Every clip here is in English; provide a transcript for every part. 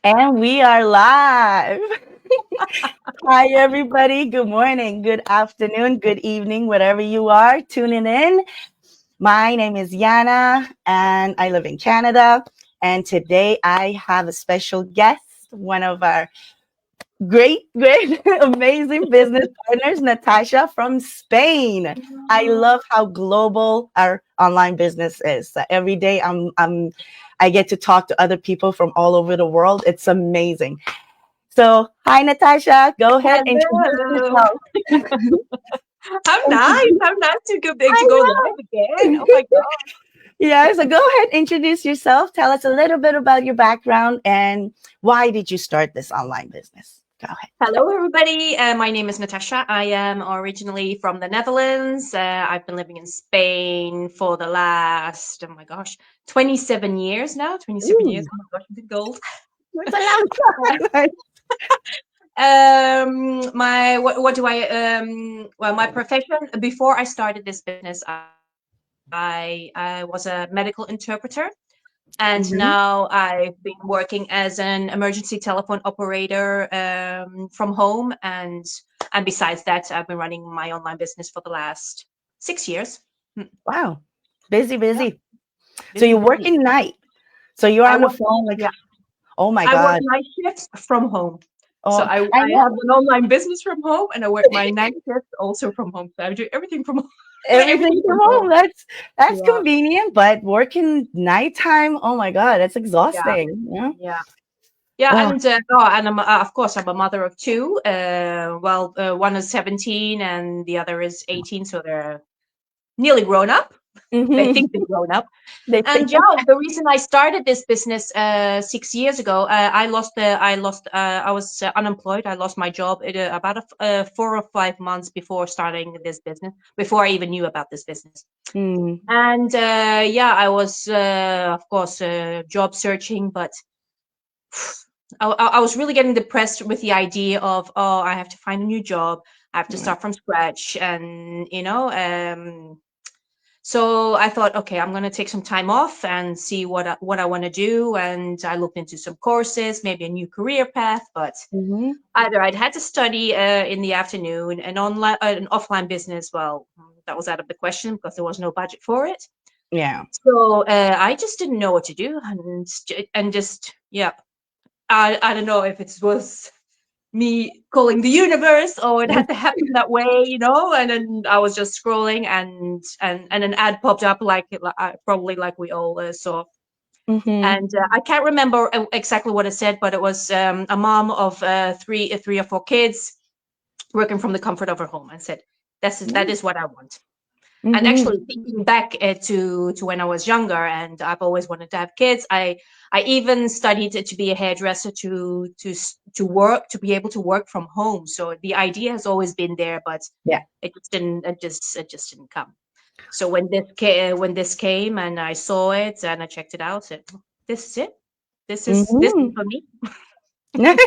And we are live. Hi, everybody. Good morning, good afternoon, good evening, wherever you are tuning in. My name is Yana, and I live in Canada. And today I have a special guest, one of our great, amazing business partners, Natasha from Spain. I love how global our online business is. Every day I get to talk to other people from all over the world. It's amazing. So, hi, Natasha. Go ahead, introduce Hello. yourself. How nice. How nice to go back to I go live again. know. Oh my God. Yeah, so go ahead, introduce yourself. Tell us a little bit about your background and why did you start this online business? Go ahead. Hello, everybody. My name is Natasha. I am originally from the Netherlands. I've been living in Spain for the last, oh my gosh, 27 years now. 27 years. Ooh, Oh my gosh, I'm getting old. that's a long time. My what do I well, my profession before I started this business, I was a medical interpreter. And Mhm. now I've been working as an emergency telephone operator from home. And besides that, I've been running my online business for the last 6 years. Hmm. Wow, busy, Yeah, busy. So busy, you're busy. working night. So you're I on the work, phone like, yeah, oh my I work God. night shifts from home. So Oh, I I know have an online business from home, and I work my night shift also from home. So I do everything from home. everything Everything from from home. home. That's Yeah, convenient, but working nighttime, oh my God, that's yeah, exhausting. Yeah. yeah. Yeah, Oh, and of course I'm a mother of two. One is 17 and the other is 18, so they're nearly grown up. They hmm. think they're grown up. They And think, yeah, the reason I started this business 6 years ago, I was unemployed. I lost my job about 4 or 5 months before starting this business, before I even knew about this business. mm, And yeah, I was of course job searching, but I was really getting depressed with the idea of, oh, I have to find a new job. I have to yeah. start from scratch. And, so I thought, okay, I'm going to take some time off and see what I want to do. And I looked into some courses, maybe a new career path, but Hmm. either I'd had to study in the afternoon and an offline business. Well, that was out of the question because there was no budget for it. Yeah. So I just didn't know what to do and just, yeah, I don't know if it was me calling the universe or it had to happen that way, and then I was just scrolling and an ad popped up probably like we all saw. Hmm. And I can't remember exactly what it said, but it was a mom of three or four kids working from the comfort of her home and said, that is what I want. And Hmm. actually, thinking back to when I was younger, and I've always wanted to have kids. I even studied to be a hairdresser to work to be able to work from home. So the idea has always been there, but Yeah. it just didn't come. So when this came and I saw it and I checked it out, I said, this is it. This is Hmm. for me. Nice.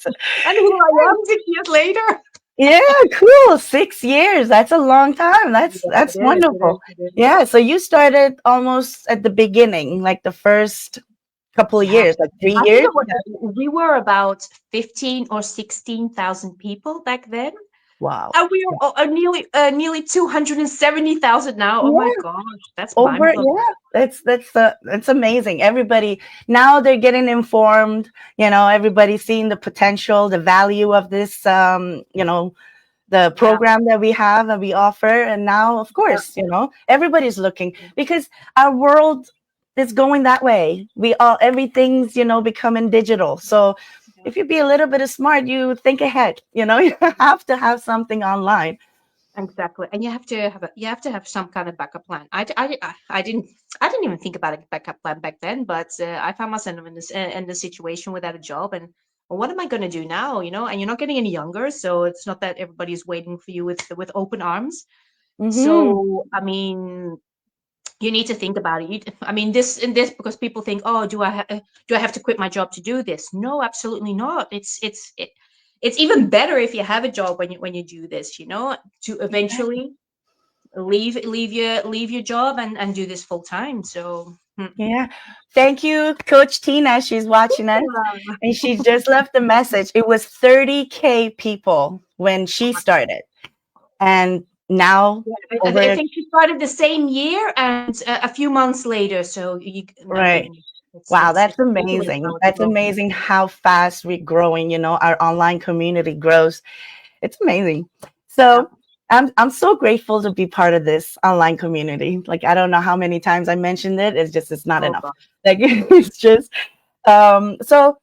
And here I am 6 years later. Yeah, cool. 6 years. That's a long time. Yeah, That's it is. It wonderful. is. It is. Yeah. So you started almost at the beginning, like the first couple of Yeah. years, like three I think years. it was, we were about 15 or 16,000 people back then. Wow. And we are nearly 270,000 now. Oh my Yeah. gosh, that's mind Over. blowing. Yeah. That's amazing. Everybody now they're getting informed. Everybody's seeing the potential, the value of this. The Yeah. program that we have and we offer. And now, of Yeah. course, everybody's looking because our world is going that way. Everything's, becoming digital. So Yeah. if you be a little bit of smart, you think ahead, you have to have something online. Exactly, and you have to have some kind of backup plan. I didn't even think about a backup plan back then, but I found myself in this situation without a job, and well, what am I going to do now? And you're not getting any younger, so it's not that everybody's waiting for you with open arms. Hmm. So I mean, you need to think about it. I mean, this because people think, oh, do I have to quit my job to do this? No, absolutely not. It's even better if you have a job when you do this. To eventually leave your job and do this full time. So Mm. Yeah. Thank you, Coach Tina. She's watching us Yeah. and she just left a message. It was 30K people when she started. And now Yeah, I over, think she started the same year and a few months later. So I right. mean, Wow, it's that's ridiculous amazing. how it's That's growing. amazing how fast we're growing. Our online community grows. It's amazing. Yeah. So I'm so grateful to be part of this online community. Like I don't know how many times I mentioned it. It's not Oh enough. God. Like it's just so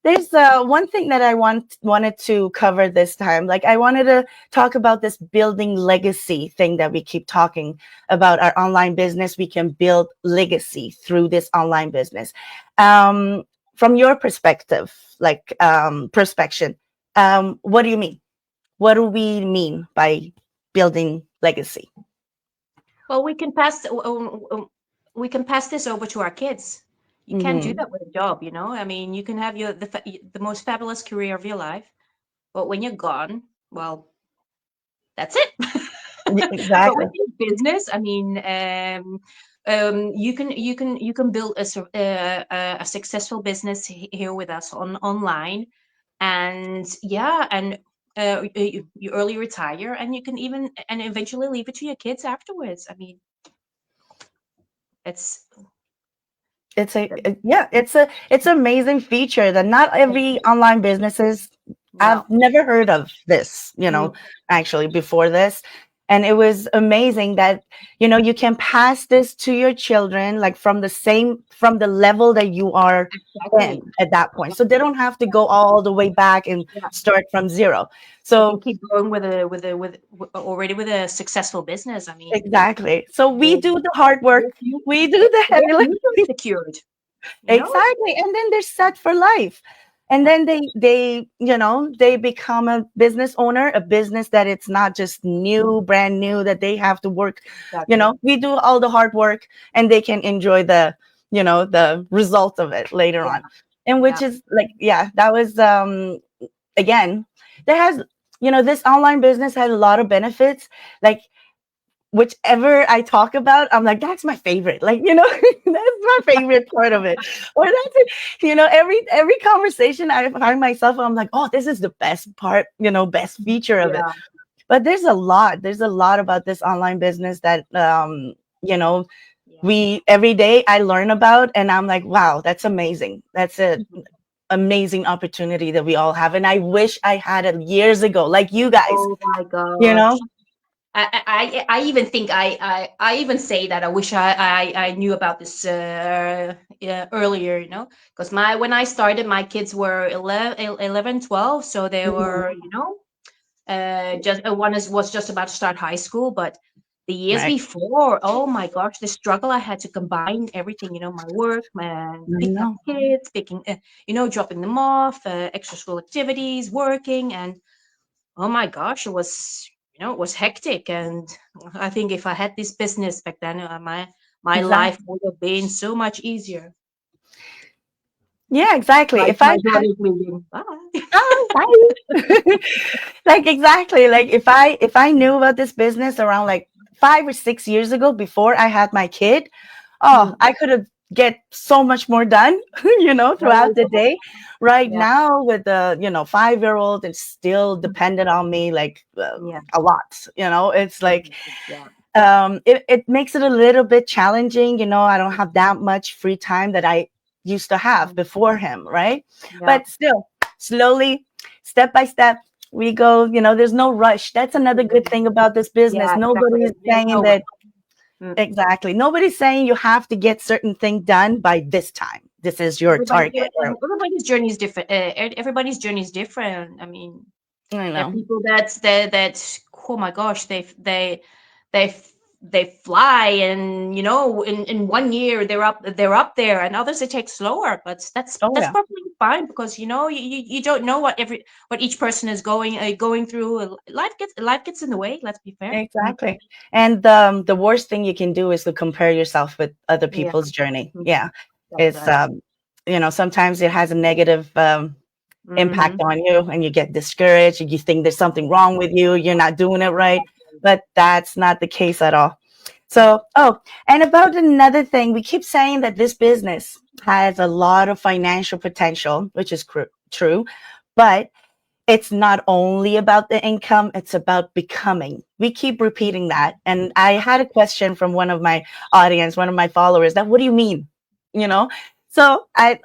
there's one thing that I wanted to cover this time. Like I wanted to talk about this building legacy thing that we keep talking about. Our online business, we can build legacy through this online business. Um, from your perspective, like perspection, what do you mean? What do we mean by building legacy? Well, we can pass this over to our kids. You can't do Hmm. that with a job, you know. I mean, you can have the most fabulous career of your life, but when you're gone, well, that's it. But Exactly. with this business, I mean, you can build a successful business here with us online, and yeah, and you early retire, and you can even and eventually leave it to your kids afterwards. I mean, it's Yeah, it's an amazing feature that not every online businesses. I've no. never heard of this, Mm, actually before this. And it was amazing that, you can pass this to your children, like from the level that you are in exactly. at that point. So they don't have to go all the way back and Yeah, start from zero. they can So keep going already with a successful business. I mean, exactly. So we their do the hard work. We do the their heavy future is lifting. secured. You know? Exactly. And then they're set for life. And Yeah, then they become a business owner, a business that it's not just new, brand new, that they have to work. exactly. We do all the hard work and they can enjoy the result of it later Yeah, on. And which yeah. is like, yeah, that was again, that has, this online business has a lot of benefits. Like whichever I talk about, I'm like, that's my favorite. Like, that's my favorite part of it. Or that's it. Every conversation I find myself, I'm like, oh, this is the best part, best feature of it. Yeah, But there's a lot about this online business that you know, yeah. we every day I learn about and I'm like, wow, that's amazing. That's a amazing opportunity that we all have. And I wish I had it years ago, like you guys, Oh my you know? gosh. I even think I even say that I wish I knew about this yeah, earlier, you know, because my when I started, my kids were 11, 12, so they were, Mhm. you know, just was just about to start high school, but the years Right. before, oh my gosh, the struggle I had to combine everything, you know, my work, I picking up know. the kids, dropping them off, extra school activities, working, and oh my gosh, it was hectic. And I think if I had this business back then, my life Exactly. would have been so much easier. Yeah, exactly. If I My had daughter's leaving. Bye. oh, bye. Like exactly. Like if I knew about this business around like 5 or 6 years ago before I had my kid, oh, Mm. I could have get so much more done, Oh throughout the day. Right yeah, now with the 5-year-old, it's still dependent on me like yeah, a lot. It's like yeah, it makes it a little bit challenging. I don't have that much free time that I used to have mm, before him, right? yeah, But still, slowly, step by step, we go. There's no rush. That's another good thing about this business. yeah, exactly. Nobody's There's saying no way. that Mm. exactly. Nobody's saying you have to get certain thing done by this time. This is your target. Or Everybody's journey is different. Everybody's journey is different. I mean, I there are know. people that oh my gosh, they they fly, and you know, in 1 year they're up there, and others it takes slower, but Oh that's yeah. perfectly fine, because you know, you don't know what each person is going through. Life gets in the way, let's be fair. Exactly. And the worst thing you can do is to compare yourself with other Yeah. people's journey. Mhm. Yeah. That's It's right. sometimes it has a negative impact Hmm. on you and you get discouraged and you think there's something wrong with you, you're not doing it right. But that's not the case at all. So, oh, and about another thing, we keep saying that this business has a lot of financial potential, which is true, but it's not only about the income, it's about becoming. We keep repeating that. And I had a question from one of my audience, one of my followers, that what do you mean? You know? So I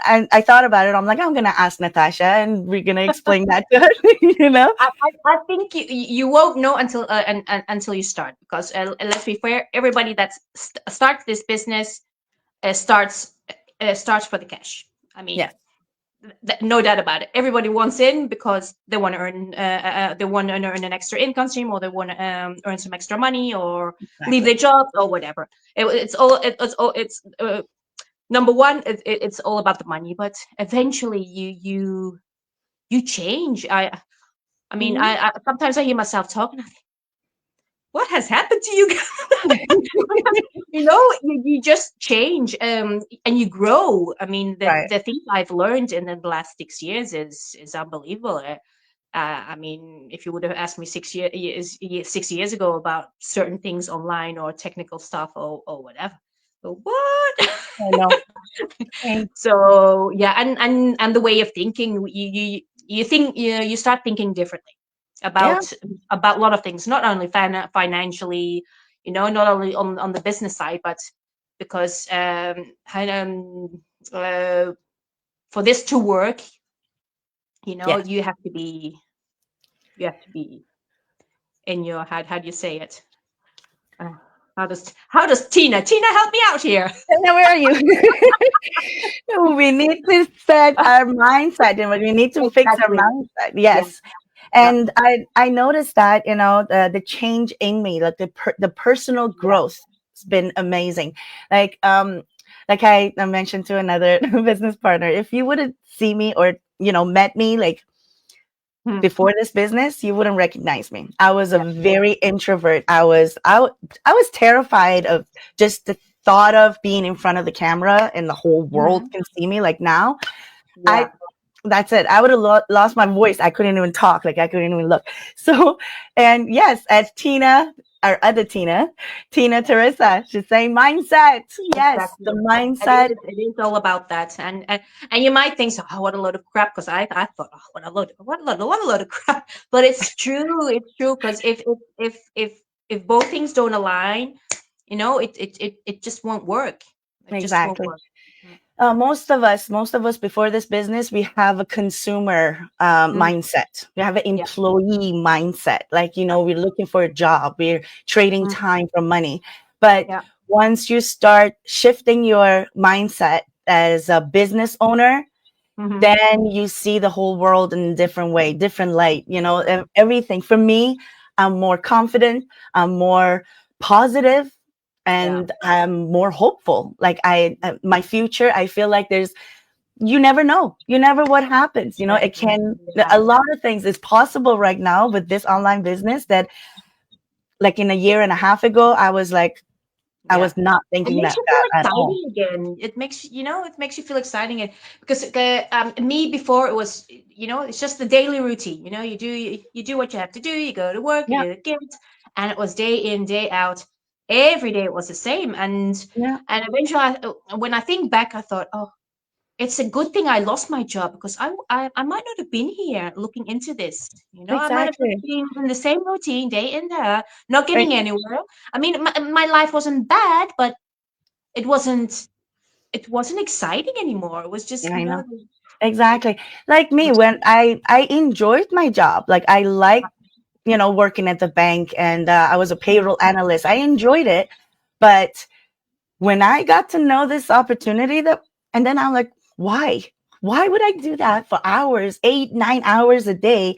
thought about it. I'm like, I'm gonna ask Natasha and we're gonna explain that to her, you know? I think you won't know until until you start, because let's be fair, everybody that starts this business starts starts for the cash. I mean, Yes, no doubt about it. Everybody wants in because they want to earn they want to earn an extra income stream, or they want to earn some extra money, or leave their exactly. jobs, or whatever. It's number one. It's all about the money, but eventually you change. I mean, Mhm. I sometimes I hear myself talking. I think, what has happened to you guys? You know, you just change, and you grow. I mean, Right. the things I've learned in the last 6 years is unbelievable. I mean, if you would have asked me 6 years ago about certain things online or technical stuff, or whatever, but what? I know. Same. So yeah, and the way of thinking, you think, you start thinking differently Yeah, about about a lot of things, not only financially, not only on the business side, but because uh, for this to work, yes. you have to be in your, how do you say it? Uh, how does Tina help me out here? And then where are you? We need to set our mindset and we need to fix our Exactly. mindset. Yeah. Yes. Yeah. And I noticed that, the change in me, like the personal Yeah. growth has been amazing. Like, like I mentioned to another business partner, if you would have seen me or, met me like Hmm. before this business, you wouldn't recognize me. I was a Yeah. very introvert. I was terrified of just the thought of being in front of the camera and the whole world Hmm. can see me. Like now, I Yeah. that's it. I would have lost my voice. I couldn't even talk. Like I couldn't even look. So, and yes, as Tina, our other Tina Teresa, she's saying mindset. Yes, the Exactly. It mindset. is. It is all about that, and you might think so. Oh, what a load of crap! Because I thought, oh, what a load of crap. But it's true. It's true. Because if both things don't align, it just won't work. It just won't Exactly. work. Mm. Most of us before this business, we have a consumer Mm. mindset. We have an Yeah. employee mindset. Like, Yeah. we're looking for a job, we're trading Mm. time for money. But Yeah. once you start shifting your mindset as a business owner, Hmm. then you see the whole world in a different way, different light, everything. For me, I'm more confident, I'm more positive, Yeah. and I'm more hopeful. Like my future, I feel like you never know. You never what happens. It can, Yeah. a lot of things is possible right now with this online business that like in a year and a half ago, I Yeah. was not It thinking makes that you feel at all. exciting again. It makes you feel exciting, because me before, it was, it's just the daily routine. You do what you have to do. You go to work, you Yeah. do the kids, and it was day in, day out. Every day it was the same, Yeah. and eventually, when I think back, I thought, oh, it's a good thing I lost my job, because I might not have been here looking into this. I might have just Exactly. been in the same routine day in, there, not Right. getting anywhere. I mean, my life wasn't bad, but it wasn't it wasn't exciting anymore. It was just, I know. it Exactly. Like me, was, when I enjoyed my job. Like I like, working at the bank and I was a payroll analyst. I enjoyed it. But when I got to know this opportunity and then I'm like, why? Why would I do that for hours, 8, 9 hours a day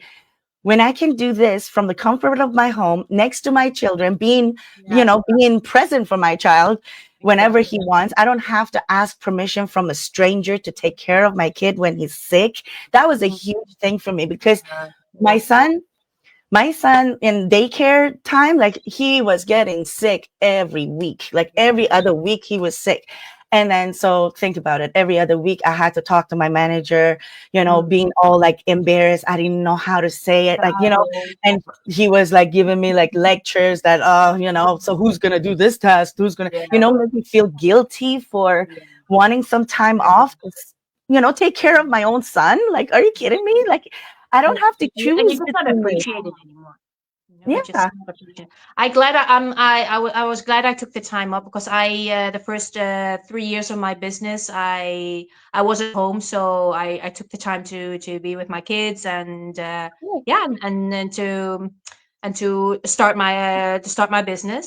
when I can do this from the comfort of my home next to my children, yeah, being present for my child whenever exactly. he wants. I don't have to ask permission from a stranger to take care of my kid when he's sick. That was a Mhm. huge thing for me because my Yeah, son, my son in daycare time, like he was getting sick every week, like every other week he was sick. And then, so think about it. Every other week, I had to talk to my manager, Mm. being all like embarrassed. I didn't know how to say it, like, Oh, and he was like giving me like lectures that, so who's going to do this test? Who's going to, yeah, make me feel guilty for yeah. wanting some time off to, take care of my own son. Like, are you kidding me? Like, I don't Yeah. have to And you choose just not between these. appreciate it anymore. You know, you just Yeah. not appreciate it. I glad I was glad I took the time up because the first 3 years of my business I was at home, so I took the time to be with my kids and yeah, and to start my business.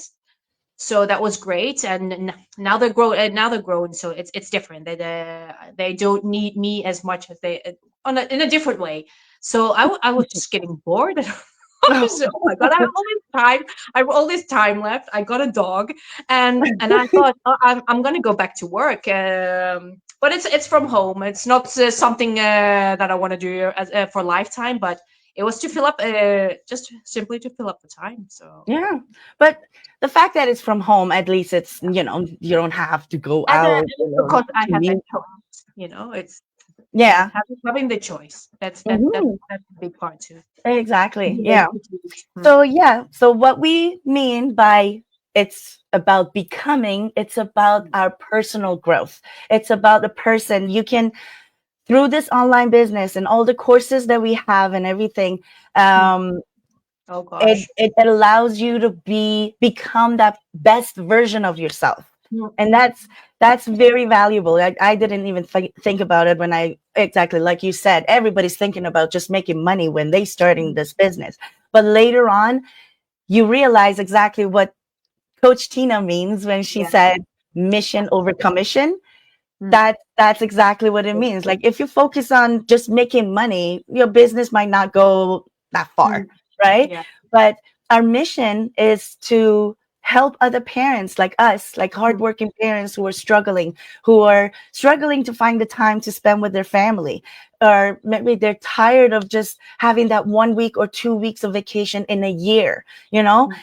So that was great, and now they're grown. Now they're grown, so it's different. They don't need me as much as they in a different way. So I was just getting bored. I was, oh my god, I have all this time left. I got a dog, and I thought, oh, I'm gonna go back to work. But it's from home. It's not something that I want to do for lifetime. But it was to fill up, just simply to fill up the time. So. Yeah. But the fact that it's from home, at least it's, you don't have to go out, Because I to had that meet. choice, it's Yeah. having the choice. Hmm. That's a big part too. Exactly. Being Yeah. able to choose. So, yeah. So, what we mean by it's about becoming, it's about our personal growth. It's about the person you can, through this online business and all the courses that we have and everything. Mm. um, Oh it gosh. it allows you to become that best version of yourself, Mm. and that's very valuable. I didn't even think about it when I, exactly like you said, everybody's thinking about just making money when they starting Mm. this business, but later on you realize exactly what Coach Tina means when she Yeah. said mission over commission. Mm. That's exactly what it means. Like, if you focus on just making money, your business might not go that far, Mm. right? Yeah. But our mission is to help other parents like us, like Mm. hardworking parents who are struggling to find the time to spend with their family, or maybe they're tired of just having that 1 week or 2 weeks of vacation in a year, you know Mm.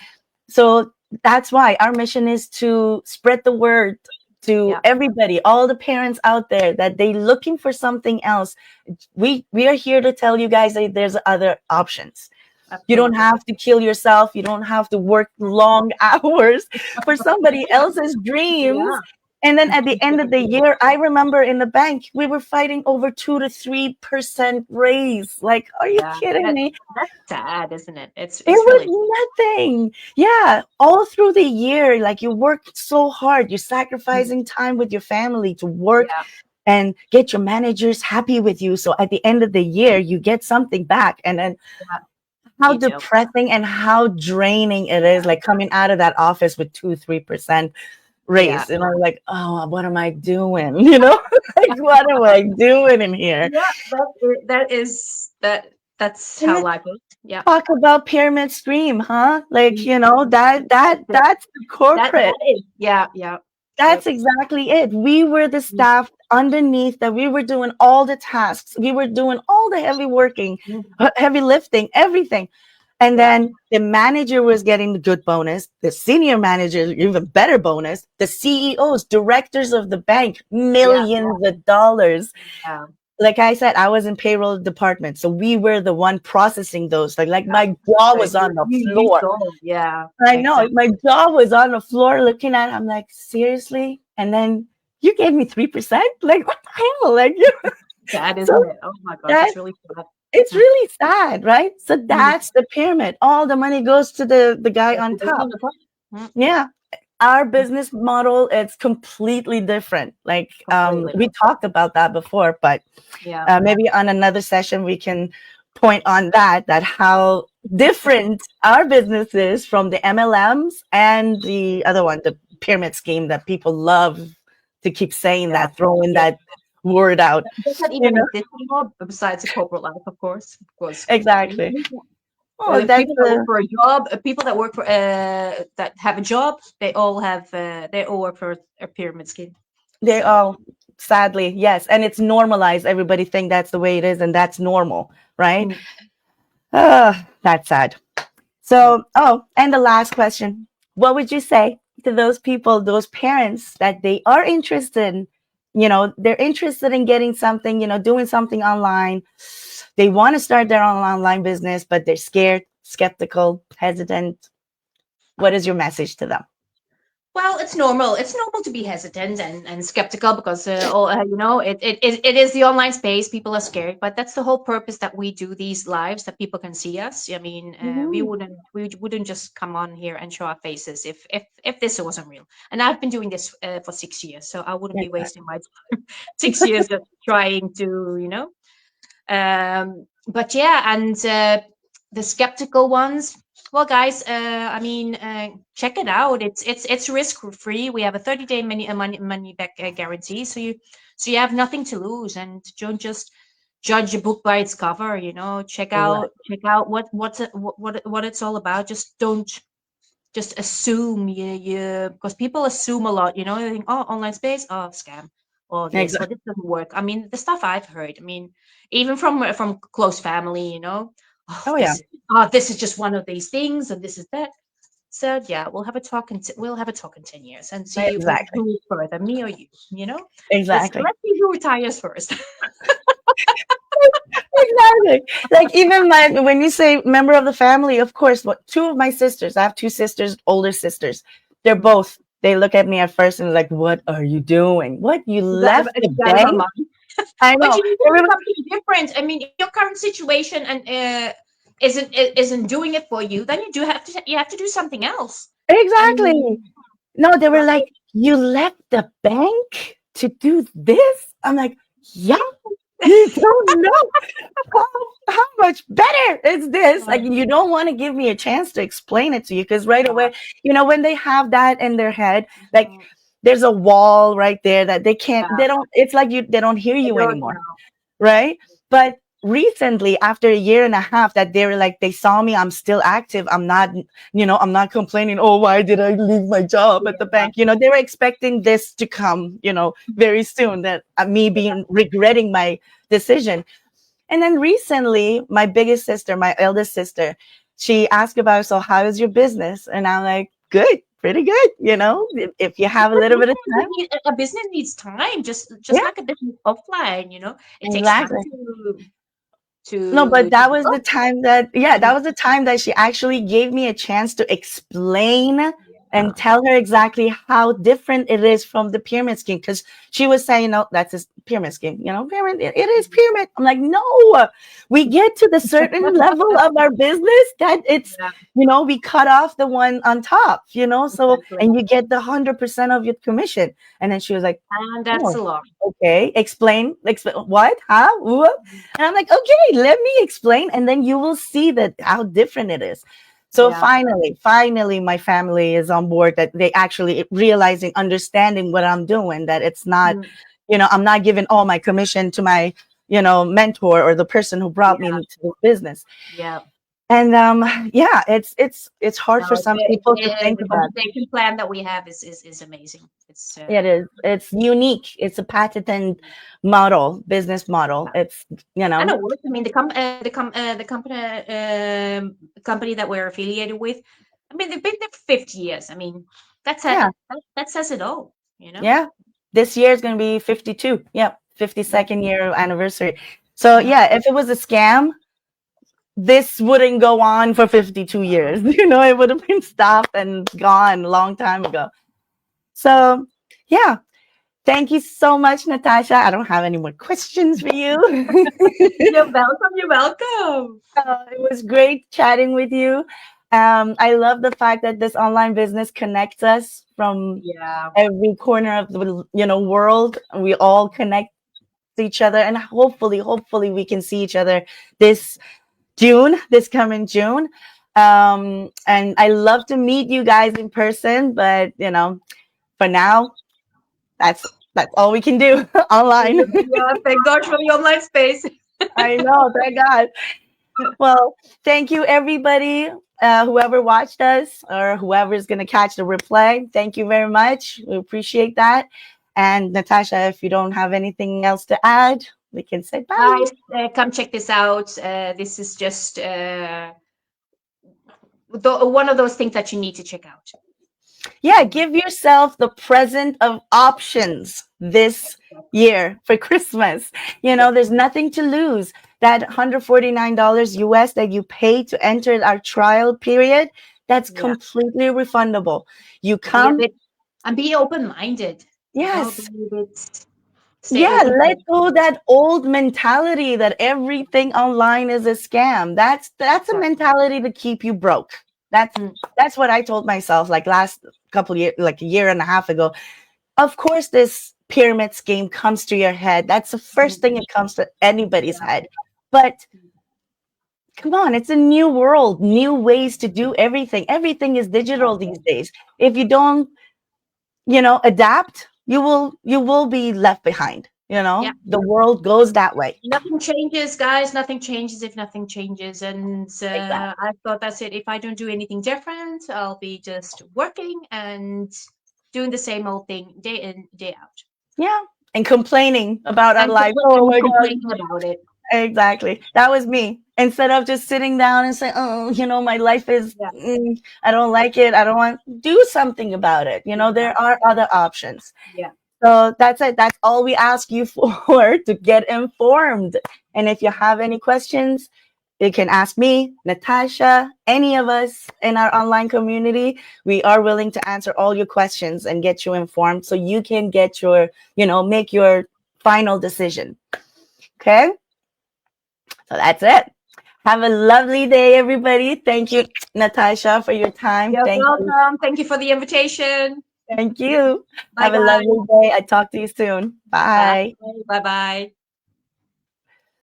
so that's why our mission is to spread the word to Yeah. everybody, all the parents out there, that they looking for something else. We are here to tell you guys that there's other options. You don't Absolutely. have to kill yourself. You don't have to work long hours for somebody else's dreams. Yeah. And then at the end of the Exactly. year, I remember in the bank, we were fighting over 2 to 3% raise. Like, are you Yeah. kidding me? That's sad, isn't it? It It's really. was nothing. Yeah, all through the year, like, you worked so hard. You're Mm. sacrificing time with your family to work Yeah. and get your managers happy with you. So at the end of the year, you get something back. And then Yeah. how You do. depressing and how draining it is, like coming out of that office with 2, 3% Yeah. raise. And I'm like, oh, what am I doing? Like, what am I doing in here? Yeah. That's And how then life is. Yeah. talk about pyramid scheme, huh? Like, Mm. that That's it. that's the corporate. That is. Yeah. Yeah. That's Yep. exactly it. We were the Mm. staff underneath that. We were doing all the tasks. We were doing all the heavy working, Mm. heavy lifting, everything. And Yeah. then the manager was getting the good bonus, the senior manager, even better bonus, the CEOs, directors of the bank, Yeah. millions of dollars. Yeah. Like I said, I was in payroll department. So we were the one processing those. Like Yeah. my jaw So was on the you floor. saw. Yeah. I know Exactly. my jaw was on the floor looking at it. I'm like, seriously? And then you gave me 3%? Like, what the hell? Like, Sad, so isn't it? Oh my gosh, that it's really sad. it's Mm. really sad, right? So Mm. that's the pyramid. All the money goes to the guy That's on the big top. one, the top. Mm. Yeah. Our Mm. business model is completely different. Like, Completely. we talked about that before, but Yeah. maybe on another session we can point on that how different our business is from the MLMs and the other one, the pyramid scheme that people love to keep saying, Yeah. that throwing Yeah. that word out. Does that you even know exist anymore besides the corporate life, of course? Because exactly. Oh, that's people that work for a job, people that work for that have a job, they all work for a pyramid scheme. they So all, sadly, yes, and it's normalized. Everybody think that's the way it is, and that's normal, right? mm, That's sad. yeah. So, oh, and the last question, what would you say to those people, those parents that they are interested, they're interested in getting something, doing something online. They want to start their own online business, but they're scared, skeptical, hesitant. What is your message to them? Well, it's normal. It's normal to be hesitant and skeptical because, it is the online space. People are scared, but that's the whole purpose that we do these lives, that people can see us. I mean, Mhm. we wouldn't just come on here and show our faces if this wasn't real. And I've been doing this for 6 years, so I wouldn't be wasting my 6 years just trying to, but yeah, and the skeptical ones, well, guys, I mean, check it out. It's risk free. We have a 30-day money back guarantee, so you have nothing to lose, and don't just judge a book by its cover. Right. Check out what it's all about. Just don't just assume you because people assume a lot. They think, oh, online space, oh, scam, or this, or Exactly. this doesn't work. I mean, the stuff I've heard. I mean, even from close family, oh, Oh yeah. this is just one of these things, and this is that. So yeah, we'll have a talk in 10 years and see Exactly. who is further, me or you. Exactly. Let's see who retires first. Exactly. Like even when you say member of the family, of course, what two of my sisters, I have two sisters, older sisters. They're Mm. both, they look at me at first and like, what are you doing? What? You left the Is that her bank? mind? I But know. you need to do Everybody, something different. I mean, if your current situation and isn't doing it for you, then you have to do something else. I exactly. mean, No, they were right? like, you left the bank to do this? I'm like, yeah, you don't know how, how much better is this? Like, you don't want to give me a chance to explain it to you because right Yeah. away, when they have that in their head, like Mhm. there's a wall right there that they can't, Yeah. they don't, it's like they don't hear I you don't anymore, know. right? But recently, after a year and a half, that they were like, they saw me, I'm still active. I'm not, I'm not complaining. Oh, why did I leave my job at the Yeah. bank? They were expecting this to come, very soon, that me being regretting my decision. And then recently, my biggest sister, my eldest sister, she asked about, so how is your business? And I'm like, good, pretty good. If you have a Because little bit of time. a business needs time, just Yeah, like a business offline. It takes time exactly. to No, but to that was the develop. time that, yeah, that Mm. was the time that she actually gave me a chance to explain and Yeah. tell her exactly how different it is from the pyramid scheme. Because she was saying, no, that's a pyramid scheme. Pyramid, it is pyramid. I'm like, no, we get to the certain level of our business that it's, Yeah, we cut off the one on top, so, exactly. and you get the 100% of your commission. And then she was like, And that's oh, a lot. okay, explain what, huh, what? And I'm like, okay, let me explain, and then you will see that how different it is. So Yeah. finally, my family is on board, that they actually realizing, understanding what I'm doing, that it's not, Mm. I'm not giving all my commission to my, mentor or the person who brought me Yeah. into this business. Yeah. And yeah, it's hard No, for some people to think the about. compensation plan that we have is amazing. It's It is. It's unique. It's a patented model, business model. It's, and it works. I mean, company that we're affiliated with. I mean, they've been there for 50 years. I mean, yeah, that says it all. You know. yeah. This year is going to be 52. Yep, Mm. 52nd year anniversary. So Mhm. yeah, if it was a scam, this wouldn't go on for 52 years. It would have been stopped and gone a long time ago. So yeah, thank you so much, Natasha. I don't have any more questions for you. You're welcome. You're welcome. It was great chatting with you. I love the fact that this online business connects us from Yeah. every corner of the world. We all connect to each other, and hopefully, we can see each other this this coming June. And I love to meet you guys in person, but for now, that's that's all we can do online. Yeah. Thank God for the online space. I know, thank God. Well, thank you, everybody. Whoever watched us or whoever's going to catch the replay, thank you very much. We appreciate that. And Natasha, if you don't have anything else to add, we can say bye. Guys, come check this out. This is just one of those things that you need to check out. Yeah, Yeah, give yourself the present of options this exactly. year for Christmas. Yeah, There's nothing to lose. That $149 US that you pay to enter our trial period, that's yeah. completely refundable. You Be a come, bit and be open-minded. Be yes. a bit, stay Yeah, open let to go that old mentality that everything online is a scam. That's a exactly. mentality to keep you broke. That's Mm, that's what I told myself like last couple years, like a year and a half ago. Of course, this pyramid scheme comes to your head. That's the first mm, thing that comes to anybody's yeah, head. But come on, it's a new world, new ways to do everything. Everything is digital these exactly. days. If you don't, adapt, you will be left behind. Yeah. The world goes that way. Nothing changes, guys. Nothing changes if nothing changes. And Exactly. I thought that's it. If I don't do anything different, I'll be just working and doing the same old thing day in, day out. Yeah. And complaining about our And life. Oh my God. complaining about it. Exactly. That was me. Instead of just sitting down and saying, oh, my life is, Yeah, I don't like it. I don't want do something about it. There exactly. are other options. Yeah. So that's it. That's all we ask you for to get informed. And if you have any questions, you can ask me, Natasha, any of us in our online community. We are willing to answer all your questions and get you informed so you can get make your final decision. Okay? So that's it. Have a lovely day, everybody. Thank you, Natasha, for your time. You're Thank you. welcome. Thank you for the invitation. Thank you. Bye, Have a guys. lovely day. I talk to you soon. Bye. Bye. Bye bye.